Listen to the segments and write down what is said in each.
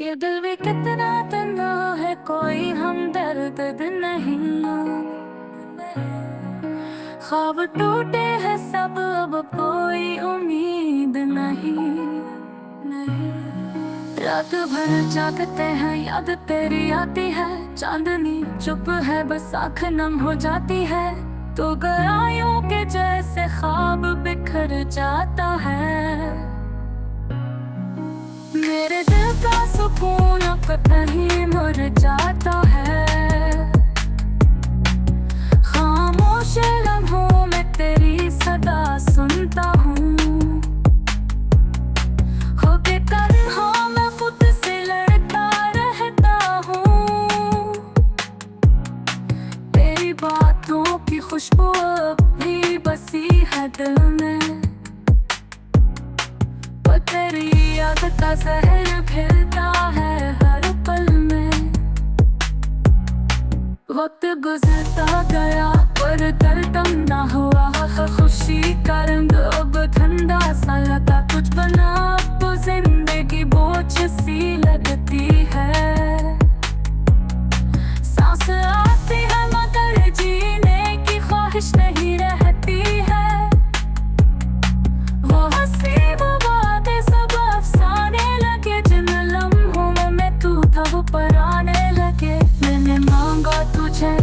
ये दिल भी कितना तन्हा है, कोई हमदर्द नहीं। ख्वाब टूटे हैं सब, अब कोई उम्मीद नहीं। रात भर जागते हैं, याद तेरी आती है। चांदनी चुप है, बस आँख नम हो जाती है। तो गरायों के जैसे ख्वाब बिखर जाता है। मेरे दिल का सुकून अब कहीं मुर जाता है। खामोश लम्हों में तेरी सदा सुनता हूँ। होके तन्हा मैं खुद से लड़ता रहता हूँ। तेरी बातों की खुशबू अब भी बसी है दिल में। तेरी याद का जहर फैलता है हर पल में। वक्त गुजरता गया पर दर्द कम ना हुआ। खुशी का रंग अब ठंडा सा लगा। कुछ बना अब तो जिंदगी बोझ सी लगती है। सांस आती है मगर जीने की ख्वाहिश नहीं रहती है। वो हंसी वो बातें सब अफसाने लगे। जिन लम्हों में मैं तू था वो पराने लगे। मैंने मांगा तुझे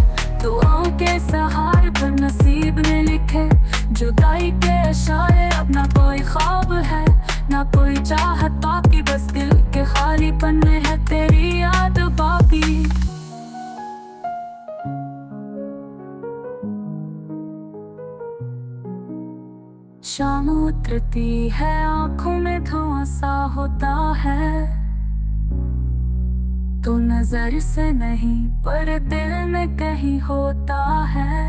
दुआओं के सहारे, पर नसीब ने लिखे जुदाई के इशारे। अब ना कोई ख्वाब है ना कोई चाहत बाकी, बस दिल के खालीपन में है तेरी याद बाकी। शाम उतरती है, आंखों में धुआं सा होता है। तो नजर से नहीं पर दिल में कहीं होता है।